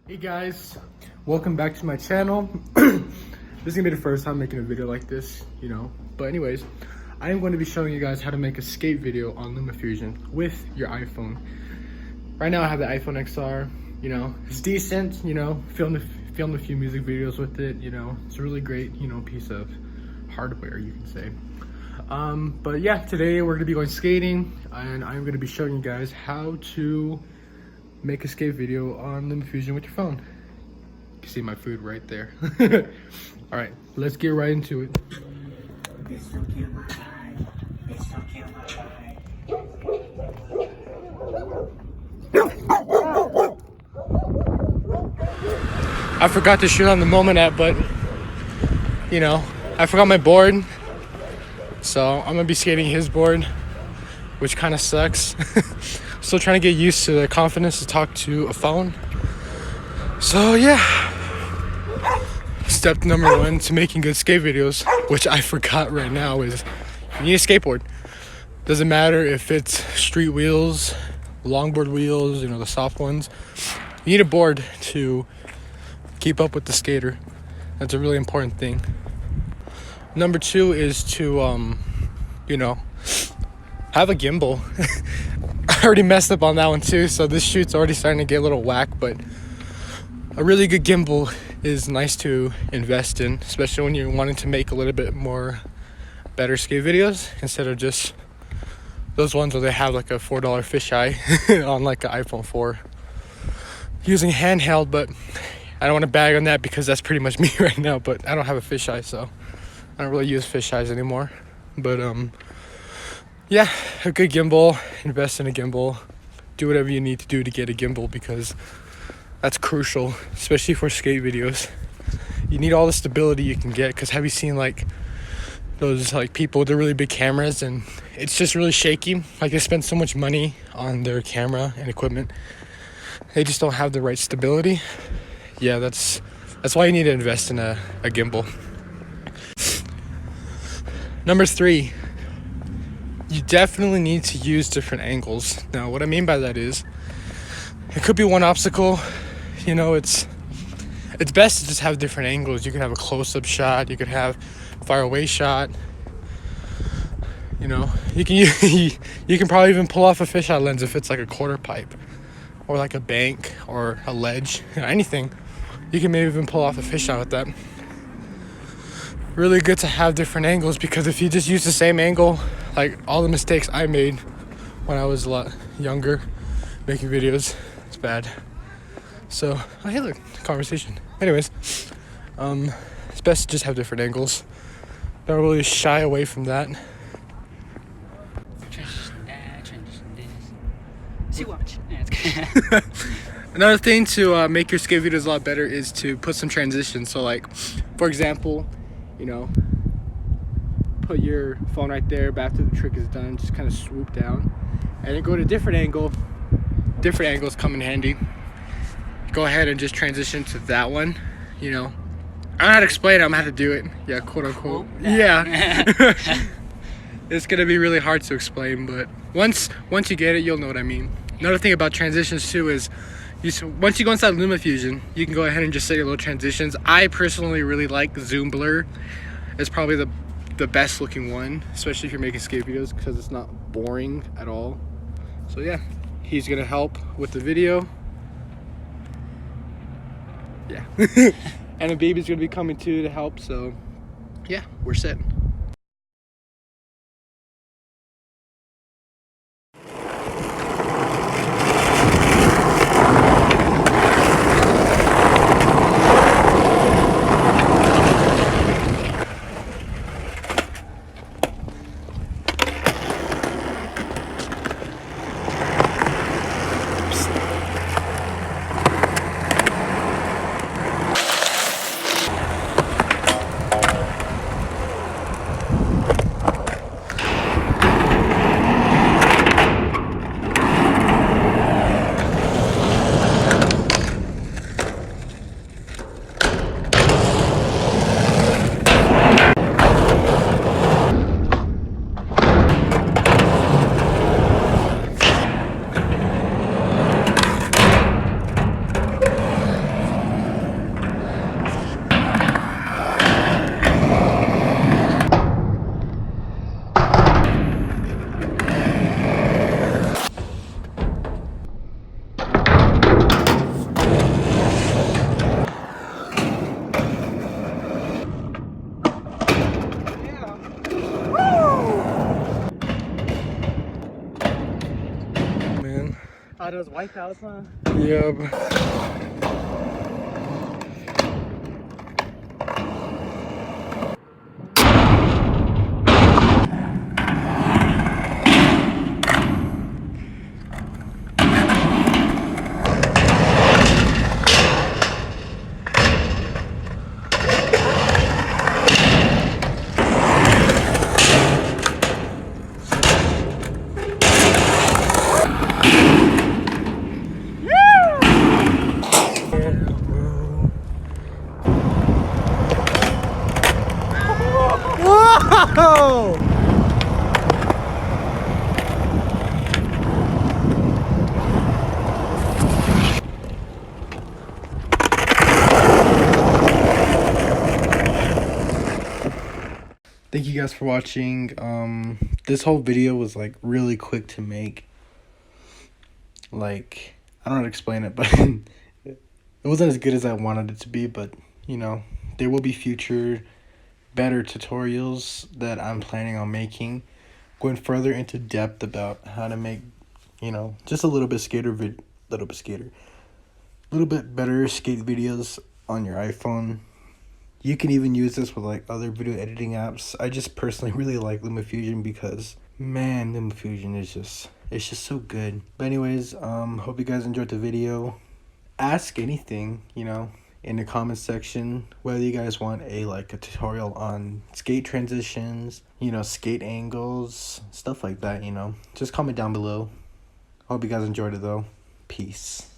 Hey guys, welcome back to my channel. This is gonna be the first time making a video like this, but anyways, I am going to be showing you guys how to make a skate video on Lumafusion with your iPhone. Right now I have the iPhone XR, it's decent, filmed a few music videos with it, it's a really great, piece of hardware, you can say. But yeah, today we're gonna be going skating and I'm gonna be showing you guys how to make a skate video on Lumafusion with your phone. You can see my food right there. All right, let's get right into it. I forgot to shoot on the Moment app, but I forgot my board, so I'm gonna be skating his board, which kind of sucks. Still trying to get used to the confidence to talk to a phone. So yeah, step number one to making good skate videos, which I forgot right now, is you need a skateboard. Doesn't matter if it's street wheels, longboard wheels, the soft ones. You need a board to keep up with the skater. That's a really important thing. Number two is to have a gimbal. I already messed up on that one too, so this shoot's already starting to get a little whack, but a really good gimbal is nice to invest in, especially when you're wanting to make a little bit more better skate videos instead of just those ones where they have like a $4 fisheye on like an iPhone 4 using handheld. But I don't want to bag on that because that's pretty much me right now, but I don't have a fisheye, so I don't really use fisheyes anymore. But yeah, a good gimbal, invest in a gimbal, do whatever you need to do to get a gimbal because that's crucial, especially for skate videos. You need all the stability you can get, because have you seen like those people with the really big cameras and it's just really shaky? Like, they spend so much money on their camera and equipment, they just don't have the right stability. Yeah, that's why you need to invest in a gimbal. Number three, you definitely need to use different angles. Now, what I mean by that is, it could be one obstacle. It's best to just have different angles. You could have a close-up shot. You could have far away shot. You can probably even pull off a fisheye lens if it's like a quarter pipe or like a bank or a ledge. Anything. You can maybe even pull off a fisheye with that. Really good to have different angles, because if you just use the same angle, like all the mistakes I made when I was a lot younger making videos, it's bad. So, oh hey look, conversation. Anyways, it's best to just have different angles. Don't really shy away from that. Transition that, transition this. See, watch. Yeah, it's Another thing to make your skate videos a lot better is to put some transitions. So like, for example, put your phone right there, but after the trick is done, just kind of swoop down and then go to a different angle. Different angles come in handy. Go ahead and just transition to that one. I don't know how to explain it, I'm gonna have to do it. Yeah, quote unquote. Yeah. It's gonna be really hard to explain, but once you get it, you'll know what I mean. Another thing about transitions too is, once you go inside Lumafusion, you can go ahead and just set your little transitions. I personally really like Zoom Blur. It's probably the best looking one, especially if you're making skate videos, because it's not boring at all. So yeah, he's gonna help with the video. Yeah. And the baby's gonna be coming too to help, so yeah, we're set. those wipeouts, huh? Yep. Whoa! Thank you guys for watching. This whole video was like really quick to make. Like, I don't know how to explain it, but it wasn't as good as I wanted it to be, but you know, there will be future better tutorials that I'm planning on making, going further into depth about how to make, you know, just a little bit better skate videos on your iPhone. You can even use this with like other video editing apps. I just personally really like Lumafusion because, man, Lumafusion is it's just so good. But anyways, hope you guys enjoyed the video. Ask anything, you know, in the comment section, whether you guys want a tutorial on skate transitions, you know, skate angles, stuff like that, you know. Just comment down below. Hope you guys enjoyed it though. Peace.